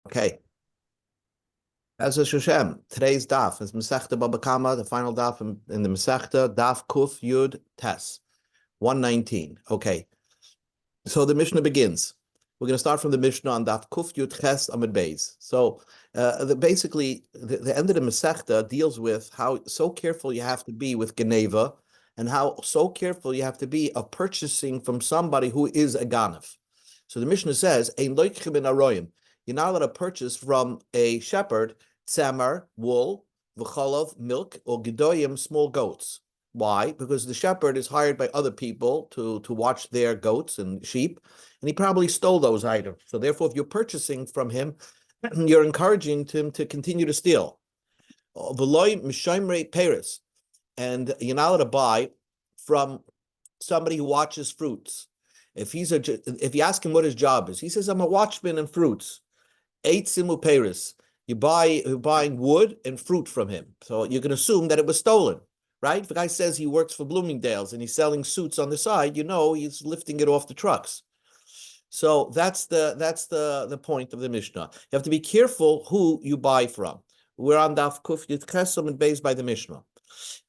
Okay. As a Hashem, today's daf is Masechta Baba Kamma, the final daf in the Masechta, daf Kuf Yud Tes, 119. Okay. So the Mishnah begins. We're going to start from the Mishnah on daf Kuf Yud Ches Amid Beis. So basically, the end of the Masechta deals with how so careful you have to be with Geneva and how so careful you have to be of purchasing from somebody who is a Ganav. So the Mishnah says, Ein loichim in aroyim. You're not allowed to purchase from a shepherd tzamer, wool, v'cholov, milk, or gedoyim, small goats. Why? Because the shepherd is hired by other people to watch their goats and sheep, and he probably stole those items. So therefore, if you're purchasing from him, you're encouraging him to continue to steal. V'loy mishaymrei peres, and you're not allowed to buy from somebody who watches fruits. If you ask him what his job is, he says, "I'm a watchman in fruits." Eight simu peres. You're buying wood and fruit from him. So you can assume that it was stolen, right? If the guy says he works for Bloomingdale's and he's selling suits on the side, you know he's lifting it off the trucks. So that's the point of the Mishnah. You have to be careful who you buy from. We're on Daf Kuf Yud Chesam and based by the Mishnah.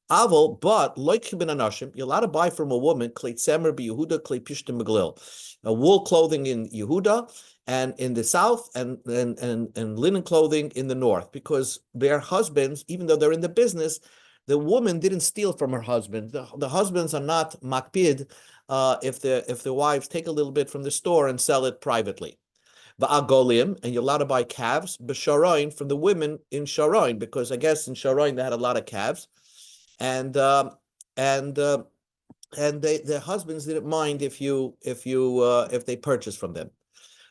Avol, but like ben anashim, you're allowed to buy from a woman klei tzemer b'Yehuda klei pishtim meglil, wool clothing in Yehuda and in the south, and linen clothing in the north, because their husbands, even though they're in the business, the woman didn't steal from her husband. The husbands are not makpid if the wives take a little bit from the store and sell it privately. Va'agolim, and you're allowed to buy calves b'sharoin from the women in Sharoin, because I guess in Sharoin they had a lot of calves. And their husbands didn't mind if they purchased from them.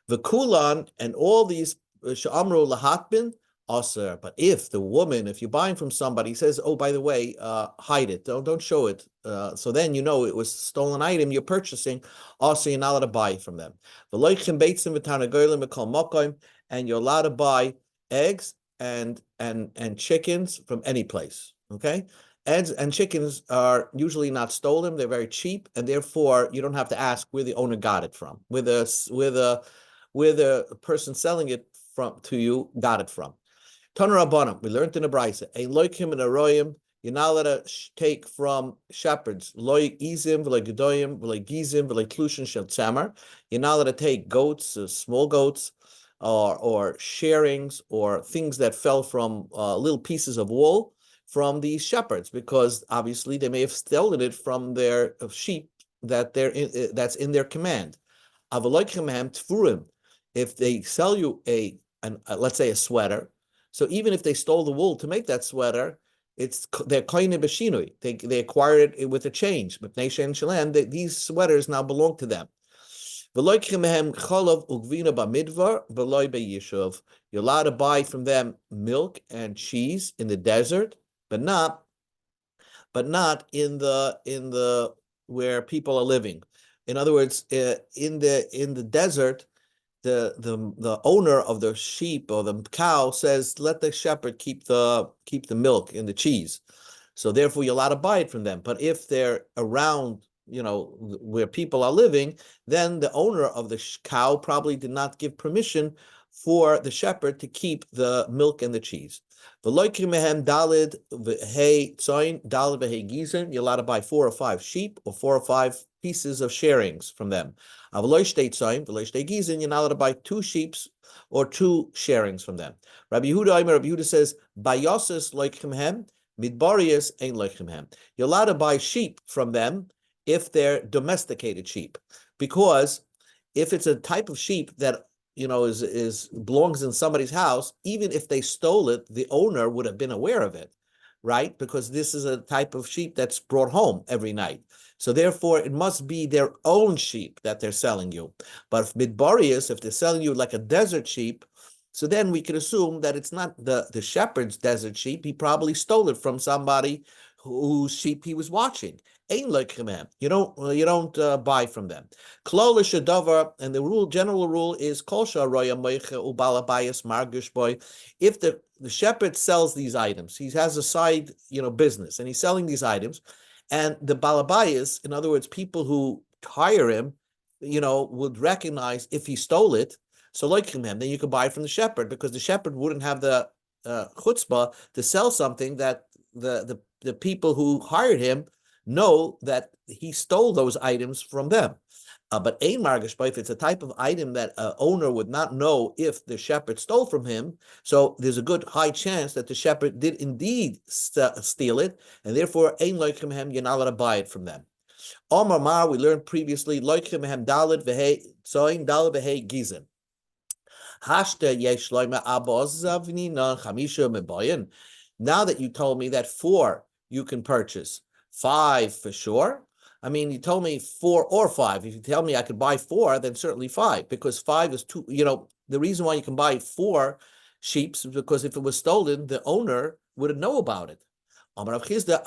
The kulan and all these sha'amru lahatbin aser. But if you're buying from somebody, says, "Oh, by the way, hide it, don't show it," so then you know it was a stolen item you're purchasing. Also, you're not allowed to buy from them. And you're allowed to buy eggs and chickens from any place. Okay. Eggs and chickens are usually not stolen; they're very cheap, and therefore you don't have to ask where the owner got it from, where the person selling it from to you got it from. Taner Rabbanim, we learned in the Brisa, ein loikim and aroyim. You're not allowed to take from shepherds. Loy izim v'loy gedoyim v'loy gizim v'loy tlushin shel tzamer. You're not allowed to take goats, small goats, or sharings, or things that fell from little pieces of wool from these shepherds, because obviously they may have stolen it from their sheep that's in their command. If they sell you let's say a sweater, so even if they stole the wool to make that sweater, they're koine b'shinui. They acquired it with a change. But these sweaters now belong to them. You're allowed to buy from them milk and cheese in the desert, but not in the where people are living. In other words, in the desert, the owner of the sheep or the cow says, let the shepherd keep the milk and the cheese. So therefore, you're allowed to buy it from them. But if they're around, where people are living, then the owner of the cow probably did not give permission for the shepherd to keep the milk and the cheese. You're allowed to buy 4 or 5 sheep or 4 or 5 pieces of sharings from them. You're not allowed to buy 2 sheep or 2 sharings from them. Rabbi Yehuda says, you're allowed to buy sheep from them if they're domesticated sheep, because if it's a type of sheep that belongs in somebody's house, even if they stole it, the owner would have been aware of it, right? Because this is a type of sheep that's brought home every night. So therefore, it must be their own sheep that they're selling you. But if midbarius, if they're selling you like a desert sheep, so then we can assume that it's not the shepherd's desert sheep. He probably stole it from somebody whose sheep he was watching. Ain't like him. You don't buy from them. Klol shadavar, and the general rule is kol sharoya meicha ubalabayas margish boy. If the shepherd sells these items, he has a side business, and he's selling these items, and the balabayas, in other words, people who hire him, would recognize if he stole it, So like him, then you could buy from the shepherd, because the shepherd wouldn't have the chutzpah to sell something that the people who hired him know that he stole those items from them. But ein margish, if it's a type of item that an owner would not know if the shepherd stole from him, so there's a good high chance that the shepherd did indeed steal it, and therefore ein loikim hem, you're not allowed to buy it from them. Omar Mar, we learned previously, loikim hem dalid v'hei tzoin dalid v'hei gizim. Now that you told me that 4 you can purchase, 5 for sure. I mean, you told me 4 or 5. If you tell me I could buy 4, then certainly 5, because 5 is too, the reason why you can buy 4 sheep is because if it was stolen, the owner wouldn't know about it. Rav Chizda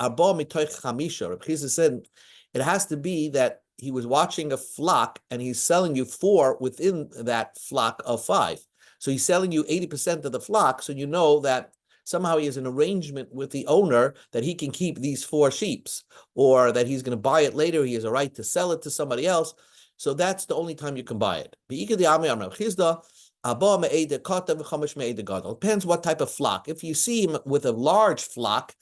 said it has to be that he was watching a flock and he's selling you 4 within that flock of 5. So he's selling you 80% of the flock, so you know that somehow he has an arrangement with the owner that he can keep these 4 sheep, or that he's going to buy it later. He has a right to sell it to somebody else. So that's the only time you can buy it. Depends what type of flock. If you see him with a large flock,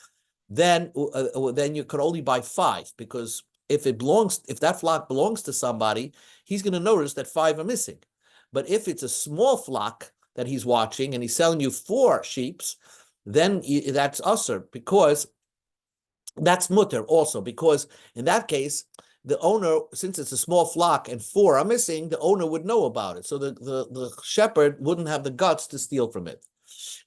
then you could only buy 5, because if that flock belongs to somebody, he's going to notice that 5 are missing. But if it's a small flock that he's watching and he's selling you 4 sheep, then that's usher, because that's mutter also, because in that case, the owner, since it's a small flock and 4 are missing, the owner would know about it. So the shepherd wouldn't have the guts to steal from it.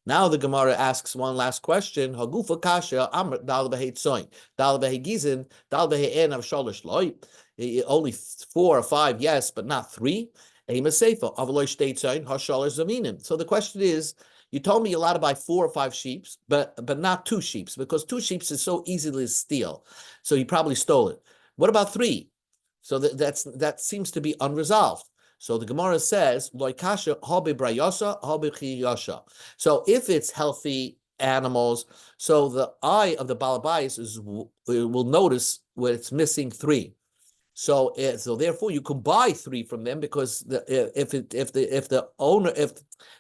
Now the Gemara asks one last question. Hagufa kasha amr dal behetzoin dal behegizin dal beheen av sholish loy. Only 4 or 5, yes, but not 3. So the question is, you told me you're allowed to buy 4 or 5 sheep, but not 2 sheep, because 2 sheep is so easily to steal. So he probably stole it. What about 3? So that seems to be unresolved. So the Gemara says, so if it's healthy animals, so the eye of the balabais will notice when it's missing 3. So therefore you can buy 3 from them, because if the owner, if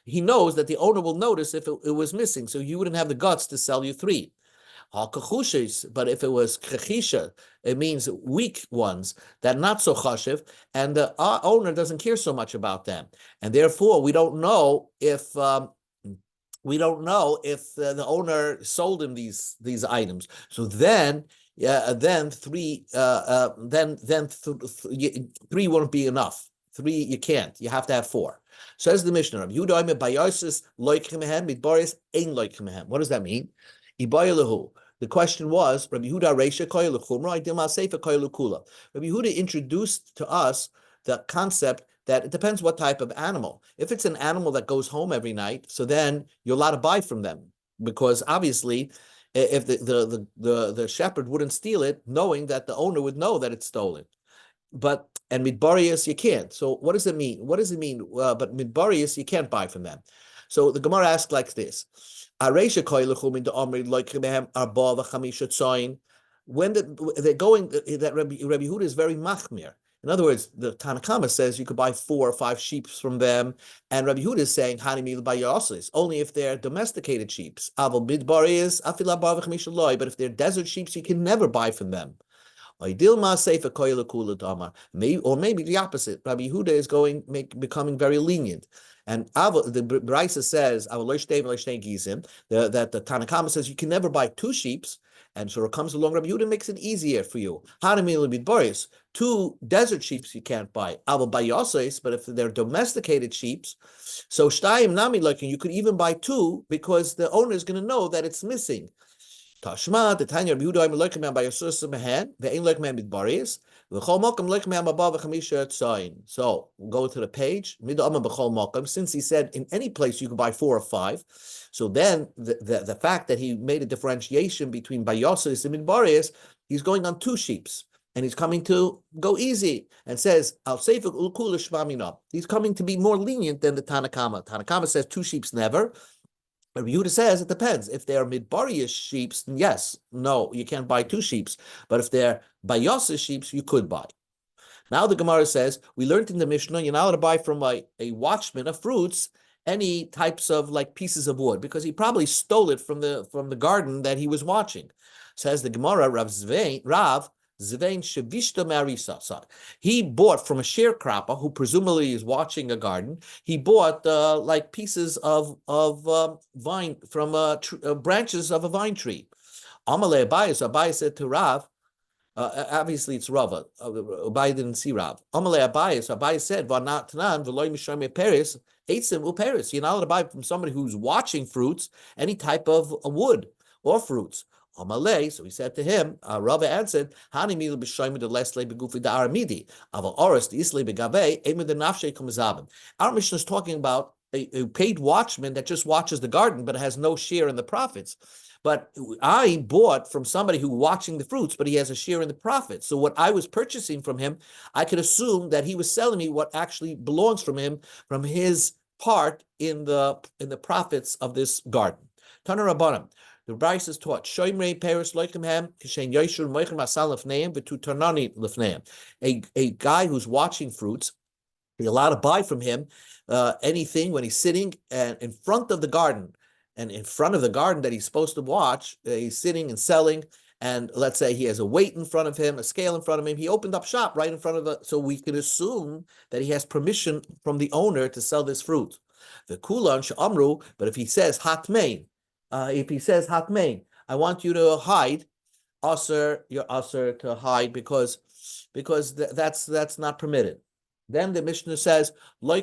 he knows that the owner will notice if it was missing, so you wouldn't have the guts to sell you 3. But if it was kechisha, it means weak ones that not so chashiv, and the owner doesn't care so much about them, and therefore we don't know if the owner sold him these items. So then 3 won't be enough. 3 you can't. You have to have 4. Says the Mishnah. What does that mean? The question was, Rabbi Yehuda Reisha Koyel Chumra, Idilma Seifa Koyel Kula. Rabbi Yehuda introduced to us the concept that it depends what type of animal. If it's an animal that goes home every night, so then you're allowed to buy from them, because obviously, if the shepherd wouldn't steal it, knowing that the owner would know that it's stolen. And midbarius you can't. So what does it mean? What does it mean? But midbarius you can't buy from them. So the Gemara asks like this: when they're going, that Rabbi Yehuda is very machmir. In other words, the Tanakama says you could buy 4 or 5 sheep from them, and Rabbi Yehuda is saying only if they're domesticated sheep. But if they're desert sheep, you can never buy from them. Or maybe the opposite. Rabbi Yehuda is becoming very lenient. And the Brisa says that the Tanakama says you can never buy 2 sheep, and so it comes along. Rabbi Yehuda makes it easier for you. 2 desert sheep you can't buy. But if they're domesticated sheep, so you could even buy 2, because the owner is going to know that it's missing. Tashma, the Tanya Rabbi Yehuda by Yasus Mehen, the Ein Lekman Midbaris, the Chol Mokum Lekman Abava Chamisha Tzayin. So we'll go to the page. Midama B'Chol Mokum. Since he said in any place you can buy 4 or 5, so then the fact that he made a differentiation between Bayosis and Midbaris, he's going on 2 sheeps, and he's coming to go easy and says Al Sefer Ulkul Shmamina. He's coming to be more lenient than the Tanakama. Tanakama says 2 sheeps never. Rabbi Yehuda says it depends. If they're midbarius sheep, yes, no, you can't buy 2 sheep. But if they're bayosah sheep, you could buy. Now the Gemara says, we learned in the Mishnah, you're not allowed to buy from a watchman of fruits any types of like pieces of wood, because he probably stole it from the garden that he was watching. Says the Gemara, Rav Zvein Shevishta Marisa. He bought from a sharecropper who presumably is watching a garden. He bought like pieces of vine from branches of a vine tree. Amalei Abayis, Abayis said to Rav, obviously it's Rava. Abai didn't see Rav. Amalei Abayis, Abayis said, "V'natanan v'loy mishame peris eitzim uperis." You're not allowed to buy from somebody who's watching fruits any type of wood or fruits. Amalei, so he said to him, Rava answered, "Hani mil b'shoyim de lesle begufi da aramidi, aval oros de isle begabe emed de nafshe kumazabim." Our Mishnah is talking about a paid watchman that just watches the garden but has no share in the profits. But I bought from somebody who watching the fruits, but he has a share in the profit. So what I was purchasing from him, I could assume that he was selling me what actually belongs from him, from his part in the profits of this garden. Tana Rabbanim. The Bryce is taught, a guy who's watching fruits, you're allowed to buy from him anything when he's sitting and in front of the garden. And in front of the garden that he's supposed to watch, he's sitting and selling. And let's say he has a weight in front of him, a scale in front of him. He opened up shop right in front of so we can assume that he has permission from the owner to sell this fruit. The kulan sh'amru, but if he says hatmein, I want you to hide, you're usher to hide because that's not permitted. Then the Mishnah says, the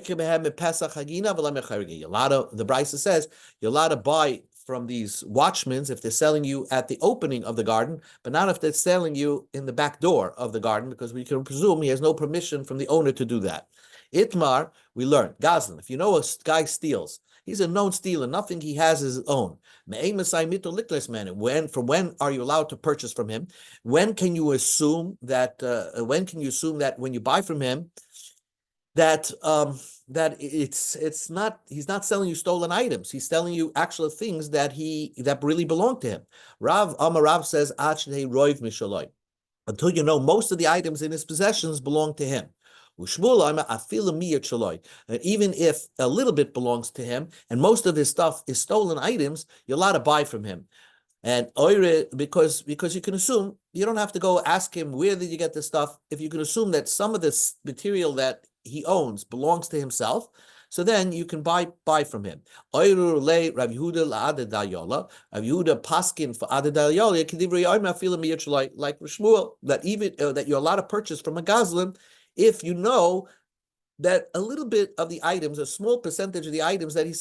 Brisa says, you're allowed to buy from these watchmen if they're selling you at the opening of the garden, but not if they're selling you in the back door of the garden, because we can presume he has no permission from the owner to do that. Itmar, we learn, Gazlan, if you know a guy steals, he's a known stealer, nothing he has is his own. When are you allowed to purchase from him? When can you assume that when you buy from him, that it's not, he's not selling you stolen items, he's selling you actual things that really belong to him. Rav says, until you know most of the items in his possessions belong to him. And even if a little bit belongs to him and most of his stuff is stolen items, you're allowed to buy from him. And because you can assume, you don't have to go ask him, where did you get this stuff? If you can assume that some of this material that he owns belongs to himself, so then you can buy from him. Rav Yehuda paskin for adadayola, like Shmuel, that even that you're allowed to purchase from a gazlan if you know that a little bit of the items, a small percentage of the items that he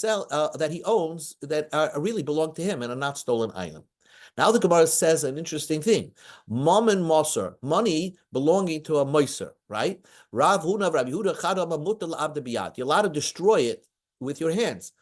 owns, that really belong to him and are not stolen items. Now the Gemara says an interesting thing. Mom and Moser, money belonging to a Moser, right? Rav Huna, Rav Yehuda, Chadama Mutal Abda Biyad. You're allowed to destroy it with your hands.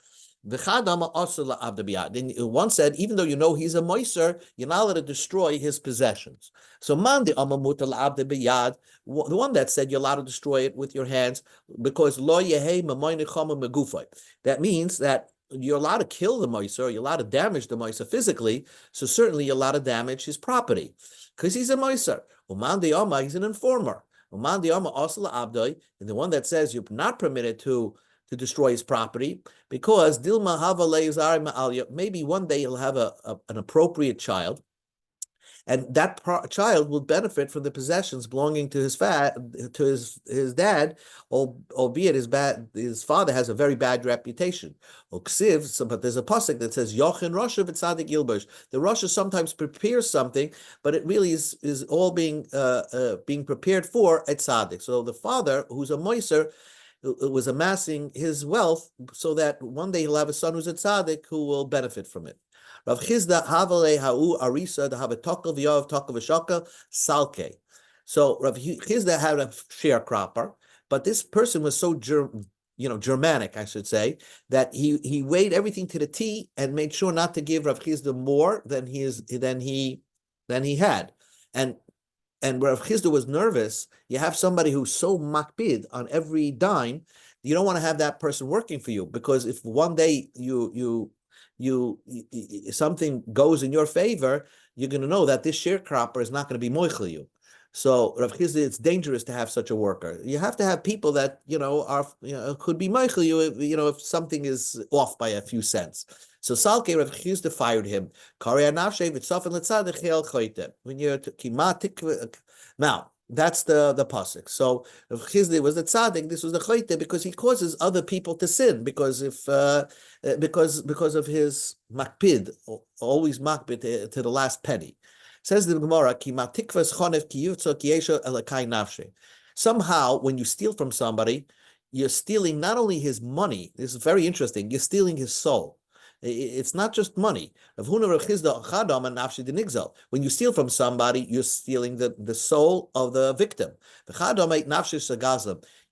The Chadama Asla Abda Biyad. Then one said, even though you know he's a Moser, you're not allowed to destroy his possessions. So Mandi Amma Mutal Abda Biyad, the one that said you're allowed to destroy it with your hands, because Lo Yehei Mamoyne Chama Megufay. That means that you're allowed to kill the Moiser, you're allowed to damage the Moiser physically, so certainly you're allowed to damage his property, because he's a Moiser. Uman de Yama, he's an informer. Uman de Yama Asla Abdoi, and the one that says you're not permitted to destroy his property, because Dilma Hava Leizar Ma'alya, maybe one day he'll have an appropriate child, and that child will benefit from the possessions belonging to his dad, albeit his father has a very bad reputation. But there's a pasuk that says Yochen Rasha v'tzadik Yilbush. The Rasha sometimes prepares something, but it really is all being prepared for a tzaddik. So the father, who's a moiser, was amassing his wealth so that one day he'll have a son who's a tzaddik who will benefit from it. Rav Chizda Havale Ha'u Arisa the Havatokal V'Yov Tokal V'Shaka Salke. So Rav Chizda had a sharecropper, but this person was so Germanic, I should say, that he weighed everything to the T and made sure not to give Rav Chizda more than he had. And Rav Chizda was nervous. You have somebody who's so makbid on every dime, you don't want to have that person working for you, because if one day something goes in your favor, you're going to know that this sharecropper is not going to be moichel you. So Rav Chizda, it's dangerous to have such a worker. You have to have people that are could be Michael. If something is off by a few cents. So Salke Rav Chizda fired him. When you're now. That's the pasuk. So Rav Chizda was the tzaddik. This was the chayte because he causes other people to sin because because of his makpid, always makpid to the last penny. Says the Gemara, somehow, when you steal from somebody, you're stealing not only his money. This is very interesting. You're stealing his soul. It's not just money. When you steal from somebody, you're stealing the soul of the victim.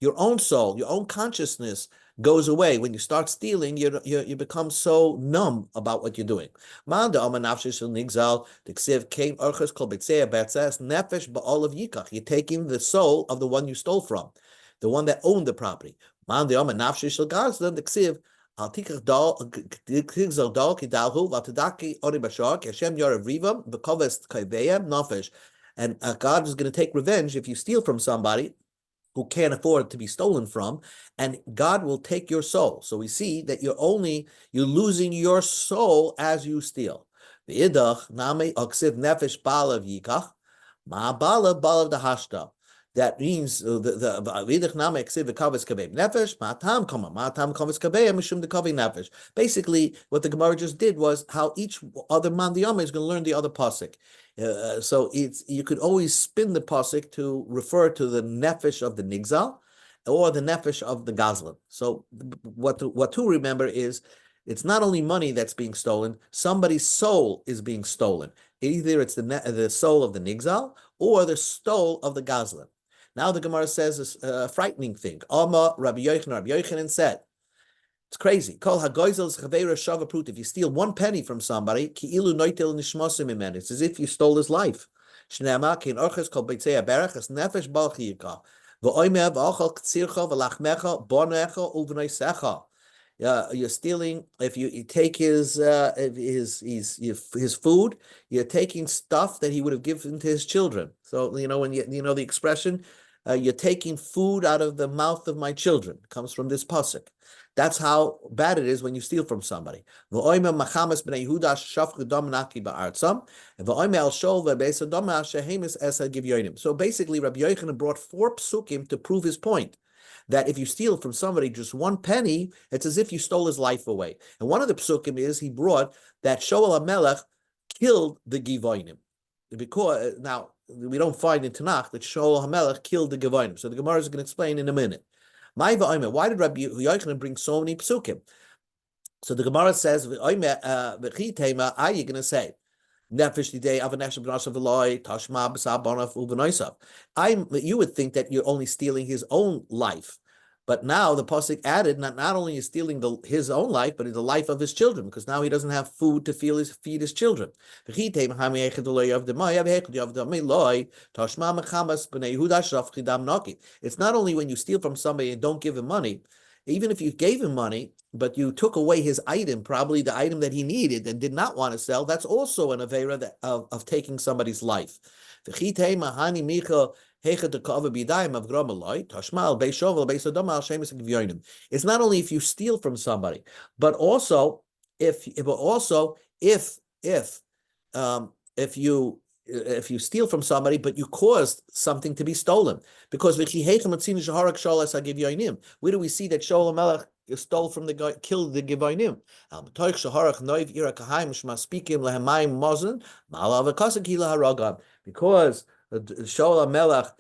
Your own soul, your own consciousness goes away. When you start stealing, you become so numb about what you're doing. You're taking the soul of the one you stole from, the one that owned the property. And God is going to take revenge if you steal from somebody who can't afford to be stolen from, and God will take your soul. So we see that you're losing your soul as you steal. That means basically, what the Gemara just did was how each other mandiyama is going to learn the other pasuk. So you could always spin the pasuk to refer to the nefesh of the nigzal or the nefesh of the gazlan. So what to remember is it's not only money that's being stolen; somebody's soul is being stolen. Either it's the soul of the nigzal or the soul of the gazlan. Now the Gemara says a frightening thing. Amma Rabbi Yochanan said, it's crazy. If you steal 1 penny from somebody, it's as if you stole his life. You're stealing. If you take his food, you're taking stuff that he would have given to his children. So when the expression, you're taking food out of the mouth of my children. It comes from this pasuk. That's how bad it is when you steal from somebody. So basically, Rabbi Yochanan brought 4 psukim to prove his point, that if you steal from somebody just 1 penny, it's as if you stole his life away. And one of the psukim is he brought that Shaul HaMelech killed the Givonim. Because now we don't find in Tanakh that Shaul HaMelech killed the Givonim. So the Gemara is going to explain in a minute. Why did Rabbi Yochanan bring so many psukim? So the Gemara says, are you going to say? You would think that you're only stealing his own life. But now the pasuk added not only is stealing his own life, but the life of his children, because now he doesn't have food to feed his children. It's not only when you steal from somebody and don't give him money. Even if you gave him money, but you took away his item, probably the item that he needed and did not want to sell, that's also an avera of taking somebody's life. It's not only if you steal from somebody, but also if you steal from somebody, but you caused something to be stolen. Because where do we see that Shaul HaMelech stole from the guy, killed the Givonim? Because Shaul HaMelech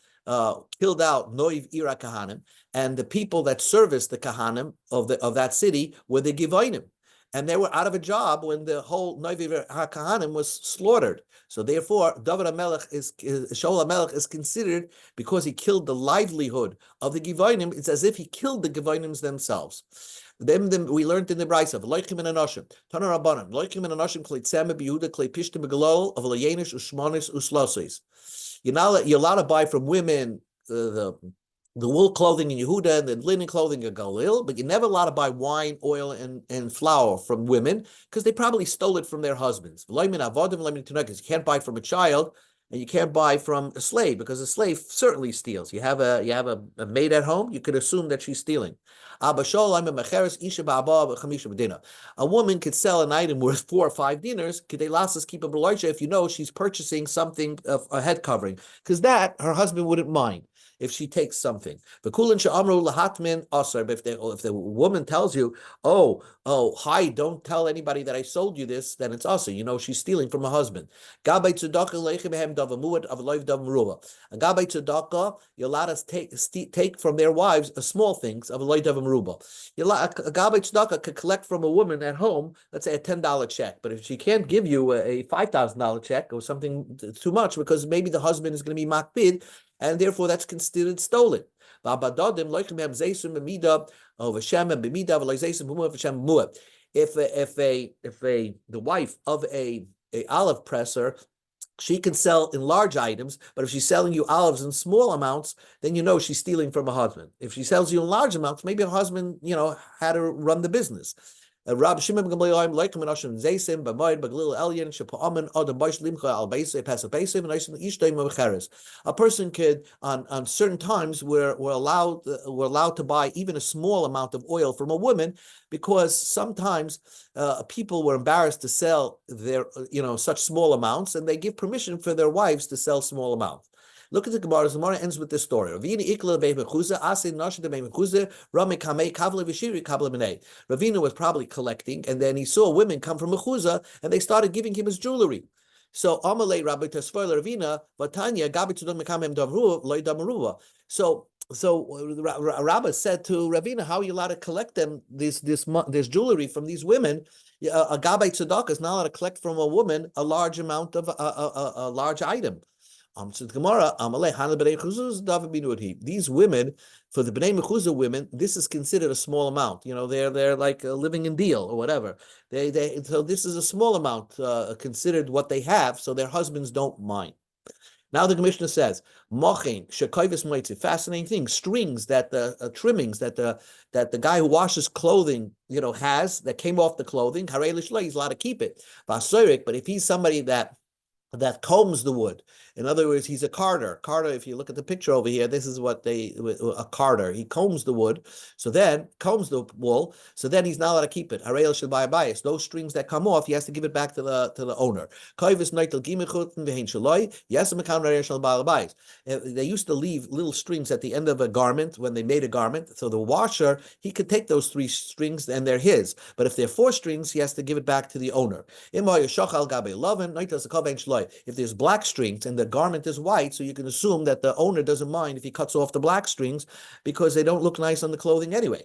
killed out Noiv Ira Kahanim, and the people that serviced the Kahanim of that city were the Givonim. And they were out of a job when the whole Noiv HaKahanim was slaughtered. So therefore, Shaul HaMelech is considered, because he killed the livelihood of the Givonim, it's as if he killed the Givonims themselves. Then we learned in the Brisa, V'loichim en anoshim, Tana Rabbanim, V'loichim en anoshim klei tzemeh b'Yehuda klei pishtim b'gelol of l'yenish u'shmonis u'slosis. You're allowed to buy from women the wool clothing in Yehuda and the linen clothing in Galil, but you're never allowed to buy wine, oil, and flour from women because they probably stole it from their husbands. You can't buy from a child And you can't buy from a slave because a slave certainly steals. You have a maid at home, you could assume that she's stealing. A woman could sell an item worth 4 or 5 dinars. Keep a if you know she's purchasing something of a head covering, because that her husband wouldn't mind if she takes something. But if the woman tells you, hi, don't tell anybody that I sold you this, then it's also, she's stealing from her husband. And Gabay tzedakah, you're allowed to take from their wives a small things of a loy davam ruba. A Gabay tzedakah could collect from a woman at home, let's say a $10 check, but if she can't give you a $5,000 check or something too much, because maybe the husband is going to be makbid, and therefore that's considered stolen. If the wife of a olive presser, she can sell in large items, but if she's selling you olives in small amounts, then she's stealing from her husband. If she sells you in large amounts, maybe her husband, had to run the business. Rab Shimon Gamliel like Menashem Zaysim B'Moed B'Glil Elyon Shepa'amen Adam Baish Limcha Al Beisei Pesach Beisei and Ishtaim Mecheres. A person could on certain times we're allowed to buy even a small amount of oil from a woman, because sometimes people were embarrassed to sell their such small amounts, and they give permission for their wives to sell small amounts. Look at the Gemara. The Gemara ends with this story. Ravina was probably collecting, and then he saw women come from Mechuzah, and they started giving him his jewelry. So Amalei Rabbi Tesfoil Ravina Vatanya Gabi Tudon Mekamem Davru Loy Damaruva. So Rabbi said to Ravina, how are you allowed to collect this jewelry from these women? A Gabai Tzedakah is not allowed to collect from a woman a large amount of a large item. So the Gemara, these women, for the Bnei Mechuzah women, this is considered a small amount. They're like living in deal or whatever. So this is a small amount considered what they have, so their husbands don't mind. Now the Mishnah says, "Mochin shekoyves moitzi." Fascinating thing: strings that the trimmings that the guy who washes clothing has that came off the clothing. Harei l'shlo, he's allowed to keep it. But if he's somebody that combs the wood. In other words, he's a carder. Carder, if you look at the picture over here, this is what a carder. He combs the wood, combs the wool, so then he's not allowed to keep it. Harayel should buy a bias. Those strings that come off, he has to give it back to the owner. They used to leave little strings at the end of a garment when they made a garment, so the washer, he could take those 3 strings and they're his. But if they're 4 strings, he has to give it back to the owner. If there's black strings and the garment is white, so you can assume that the owner doesn't mind if he cuts off the black strings, because they don't look nice on the clothing anyway.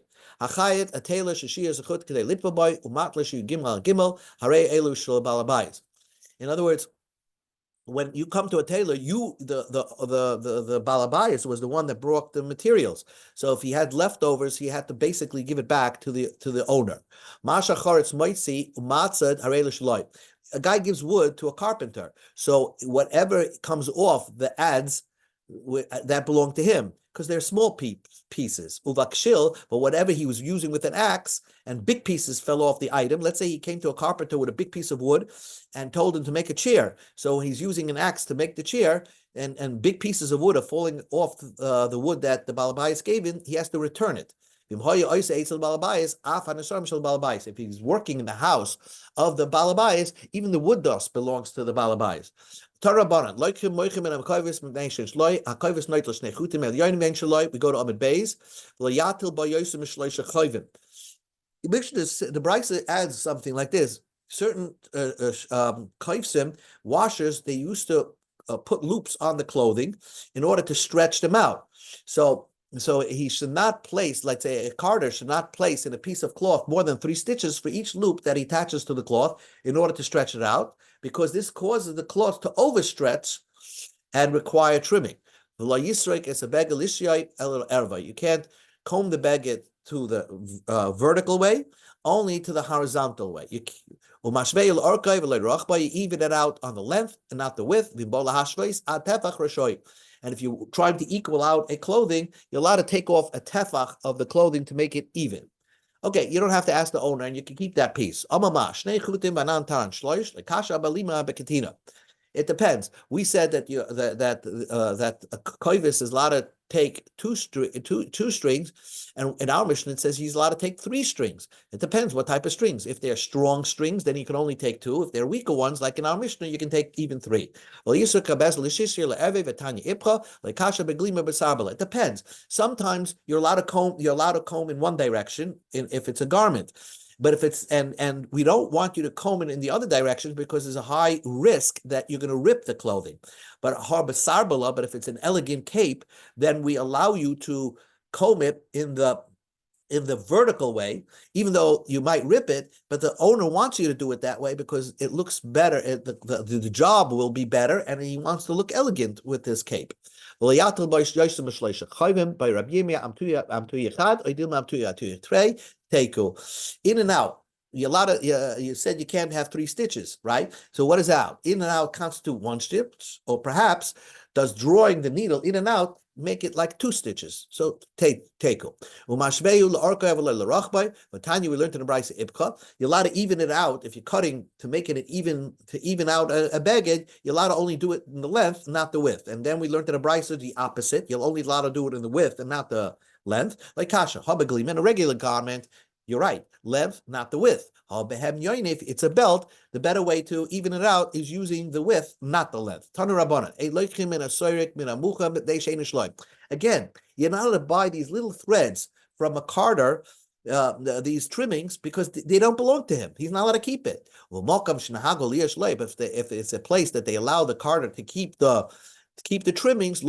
In other words, when you come to a tailor, the balabayas was the one that brought the materials. So if he had leftovers, he had to basically give it back to the owner. A guy gives wood to a carpenter, so whatever comes off the adze that belong to him, because they're small pieces. Uvakshil, but whatever he was using with an axe and big pieces fell off the item. Let's say he came to a carpenter with a big piece of wood and told him to make a chair. So he's using an axe to make the chair, and big pieces of wood are falling off the wood that the balabais gave him. He has to return it. If he's working in the house of the balabais, even the wood dust belongs to the balabais. We go to Amid Beis. The Brisa adds something like this. Certain kaivsim, washers, they used to put loops on the clothing in order to stretch them out. So he should not place, let's say a carder should not place in a piece of cloth more than 3 stitches for each loop that he attaches to the cloth in order to stretch it out, because this causes the cloth to overstretch and require trimming. You can't comb the baguette to the vertical way, only to the horizontal way. You even it out on the length and not the width. And if you're trying to equal out a clothing, you're allowed to take off a tefach of the clothing to make it even. Okay, you don't have to ask the owner, and you can keep that piece. It depends. We said that that a koivis is allowed to take two strings, and in our mission it says he's allowed to take 3 strings. It depends what type of strings. If they're strong strings, then you can only take 2. If they're weaker ones, like in our Mishnah, you can take even 3. It depends. Sometimes you're allowed to comb. You're allowed to comb in one direction if it's a garment. But if it's and we don't want you to comb it in the other direction because there's a high risk that you're going to rip the clothing. But if it's an elegant cape, then we allow you to comb it in the vertical way, even though you might rip it, but the owner wants you to do it that way because it looks better. The job will be better, and he wants to look elegant with this cape. In and out. You said you can't have 3 stitches, right? So what is out? In and out constitute 1 stitch, or perhaps does drawing the needle in and out make it like 2 stitches? So teiku. Tanya, we learned in the Brisa Ibka, you're allowed to even it out. If you're cutting to make it even out a baggage, you're allowed to only do it in the length, not the width. And then we learned in the Brisa the opposite. You're only allowed to do it in the width and not the length. Like kasha, habaglim, in a regular garment, you're right, length, not the width. If it's a belt, the better way to even it out is using the width, not the length. Again, you're not allowed to buy these little threads from a carter, these trimmings, because they don't belong to him. He's not allowed to keep it. If it's a place that they allow the carter to keep the trimmings,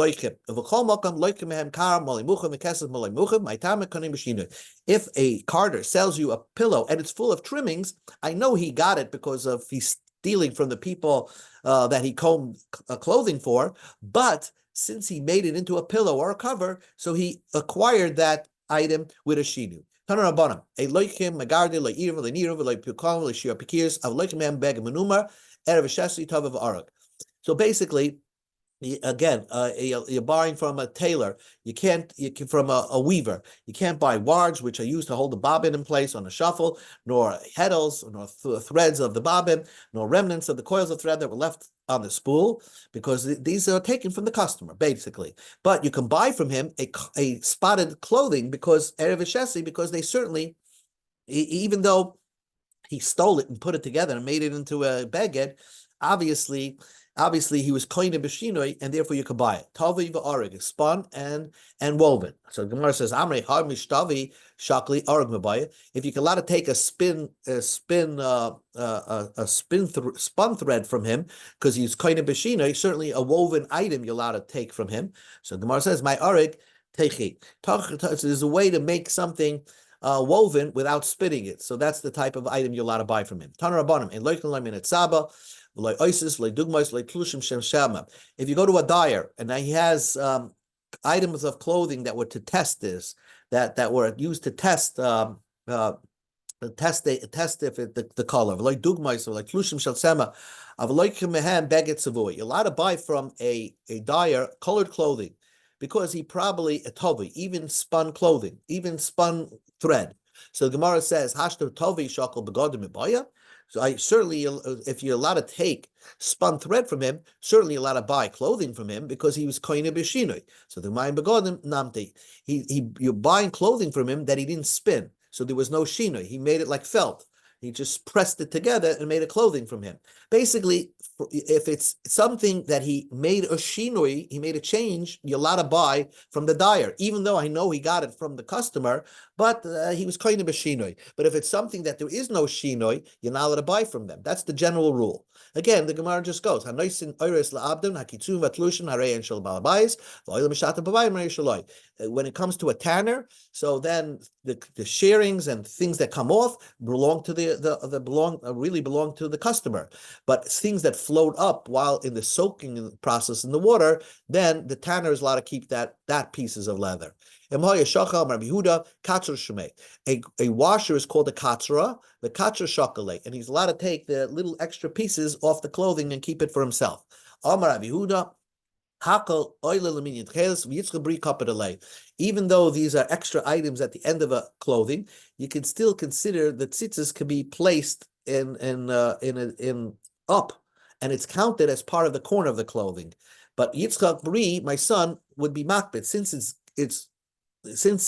if a carter sells you a pillow and it's full of trimmings, I know he got it because of he's stealing from the people that he combed clothing for, but since he made it into a pillow or a cover, so he acquired that item with a shinu. So basically, again, you're buying from a tailor. You can from a weaver. You can't buy wards, which are used to hold the bobbin in place on a shuffle, nor heddles, nor threads of the bobbin, nor remnants of the coils of thread that were left on the spool, because these are taken from the customer, basically. But you can buy from him a spotted clothing because because they certainly, even though he stole it and put it together and made it into a baguette, obviously he was koine b'shinoi, and therefore you could buy it. Tavi v'arig, spun and woven. So the Gemara says, Amrei har mishtavi shakli arig mabaya. If you can allow to take a spun thread from him because he's koine b'shinoi, certainly a woven item you're allowed to take from him. So the Gemara says, my arig techi. There's a way to make something woven without spinning it. So that's the type of item you're allowed to buy from him. Taner Rabbanim, and loikin lamin et saba. If you go to a dyer and he has items of clothing that were to test this, that were used to test if the color, like dugmais or like tlushim shel sema, you're allowed to buy from a dyer colored clothing because he probably even spun clothing, even spun thread. So the Gemara says, "Hashto tovi shakal begodim mibaya." So I certainly, if you're allowed to take spun thread from him, certainly allowed to buy clothing from him because he was koine b'shinoi. So the Mayim begodim namti. You're buying clothing from him that he didn't spin. So there was no shinoi. He made it like felt. He just pressed it together and made a clothing from him. Basically, if it's something that he made a shinoi, he made a change, you're allowed to buy from the dyer, even though I know he got it from the customer, but he was kind of a shinoi. But if it's something that there is no shinoi, you're not allowed to buy from them. That's the general rule. Again, the Gemara just goes, when it comes to a tanner, so then the shearings and things that come off belong to really belong to the customer. But things that float up while in the soaking process in the water, then the tanner is allowed to keep that pieces of leather. A washer is called a katzra, the katra shakale, and he's allowed to take the little extra pieces off the clothing and keep it for himself. Even though these are extra items at the end of a clothing, you can still consider that tzitzis can be placed in up and it's counted as part of the corner of the clothing. But Yitzchak Bri, my son, would be makbid since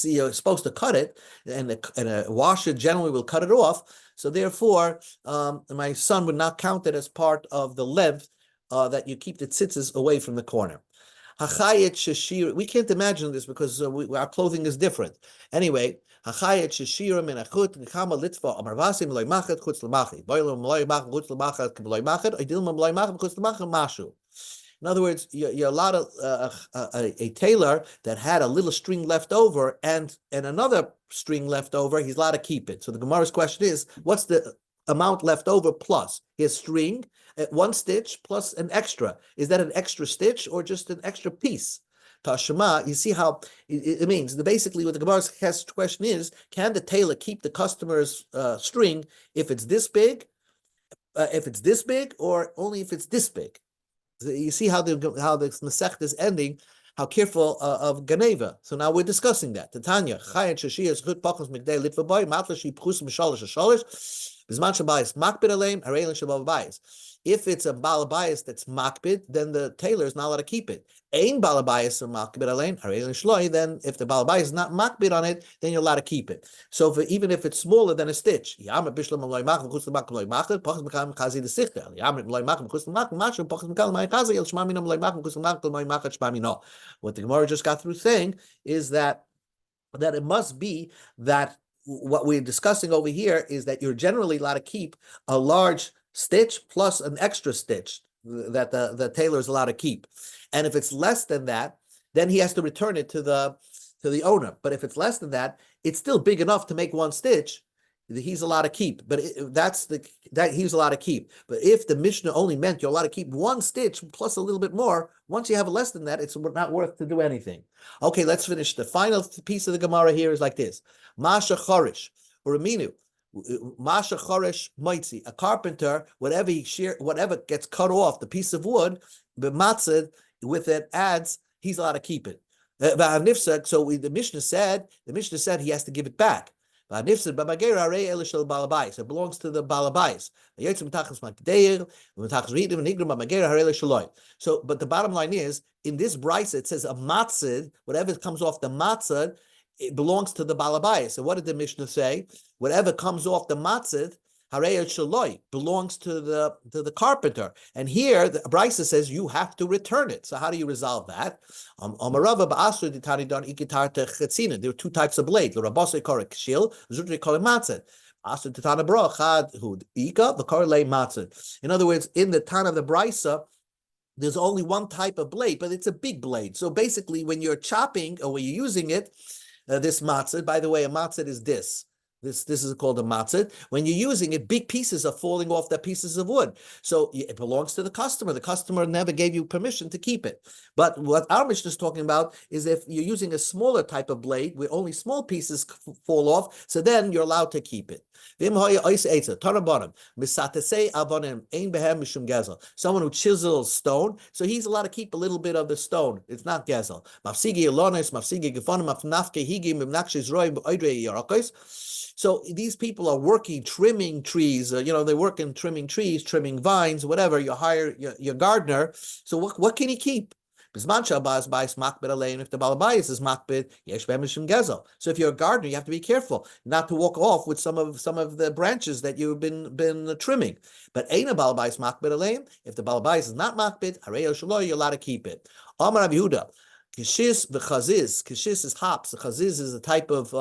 you're supposed to cut it, and a washer generally will cut it off. So therefore, my son would not count it as part of the length that you keep the tzitzis away from the corner. We can't imagine this because our clothing is different. Anyway, in other words, you're allowed a tailor that had a little string left over and another string left over, he's allowed to keep it. So the Gemara's question is, what's the amount left over plus? His string, one stitch plus an extra. Is that an extra stitch or just an extra piece? Tashema, you see how it means. Basically, what the Gemara's question is, can the tailor keep the customer's string if it's this big, or only if it's this big? You see how the Masechta is ending, how careful of Ganeva. So now we're discussing that. Tanya, Chayat Shashi is good pachos migdei litva boy, matla shi pchus mishalish shalish, bizman shabayis makbid aleim, hareilin shababayis. If it's a balabayis that's makbid, then the tailor is not allowed to keep it. Ain balabayis or makbid aleim, hareilin shloi, then if the balabayis is not makbid on it, then you're allowed to keep it. So even if it's smaller than a stitch, yam bishlam loy mach v'chus l'mak loy machad, pachos mekam chazi d'sichtel. Yam loy mach v'chus l'mak mashu pachos mekam loy chazi el shma minam loy mach v'chus l'mak loy machad shma mino. What the Gemara just got through saying is that it must be that what we're discussing over here is that you're generally allowed to keep a large stitch plus an extra stitch that the tailor is allowed to keep. And if it's less than that, then he has to return it to the owner. But if it's less than that, it's still big enough to make one stitch. He's allowed to keep, but he's allowed to keep. But if the Mishnah only meant you're allowed to keep one stitch plus a little bit more, once you have less than that, it's not worth to do anything. Okay, let's finish. The final piece of the Gemara here is like this: Masha Chorish or Aminu, Masha Chorish Maitzi, a carpenter, whatever gets cut off, the piece of wood, the matzah with it adds, he's allowed to keep it. So the Mishnah said he has to give it back. It belongs to the balabais. So, but the bottom line is, in this brisa, it says a matzid, whatever comes off the matzid, it belongs to the balabais. So what did the Mishnah say? Whatever comes off the matzid, belongs to the carpenter. And here the brisa says you have to return it. So how do you resolve that? There are two types of blade. In other words, in the Tan of the brisa, there's only one type of blade, but it's a big blade. So basically, when you're chopping or when you're using it, this matzah, by the way, a matzah is this. This is called a matzah. When you're using it, big pieces are falling off the pieces of wood. So it belongs to the customer. The customer never gave you permission to keep it. But what our Mishnah is talking about is if you're using a smaller type of blade where only small pieces fall off, so then you're allowed to keep it. Someone who chisels stone, so he's allowed to keep a little bit of the stone. It's not gezel. So these people are working, trimming trees. They work in trimming trees, trimming vines, whatever. You hire your gardener. So what can he keep? If the balabais is makbid, yesh b'emishim gezel. So if you're a gardener, you have to be careful not to walk off with some of the branches that you've been trimming. But ain't a balabais makbid aleim. If the balabais is not makbid, harei shelo, you're allowed to keep it. Amar Rabbi Yehuda, kishis v'chaziz. Kishis is hops. The chaziz is a type of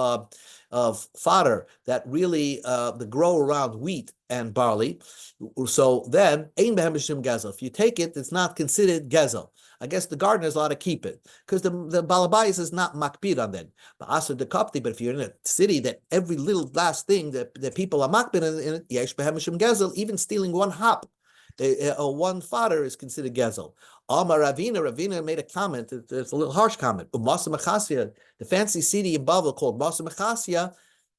fodder that really grow around wheat and barley. So then, ein b'emishim gezel. If you take it, it's not considered gezel. I guess the gardener is allowed to keep it because the balabais is not makbid on them. But if you're in a city that every little last thing that people are makbid in it, yesh b'hemishim gezel, even stealing one hop or one fodder is considered gezel. Amar Ravina made a comment. It's a little harsh comment. Masa Mechasia, the fancy city in Bava called Masa Mechasia,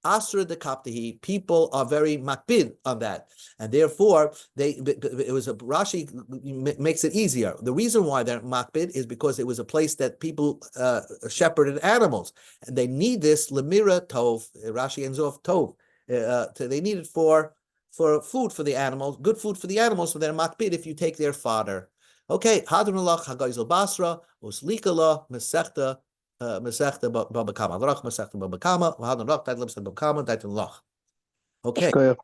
Asra de Kaptihi, people are very makbid on that, and therefore Rashi makes it easier. The reason why they're makbid is because it was a place that people shepherded animals, and they need this lemira tov. Rashi ends off tov. They need it for for food for the animals, good food for the animals, so they're makbid if you take their fodder. Okay, Hadranullah, Hagaizel Basra, Uslikala, Mesechta, Mesechta Baba Kamma, Rach Mesechta Baba Kamma, Hadranullah, Taitlum Baba Kamma, Taitlum. Okay, Go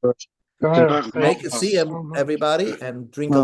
ahead. make a Siyum, everybody, and drink.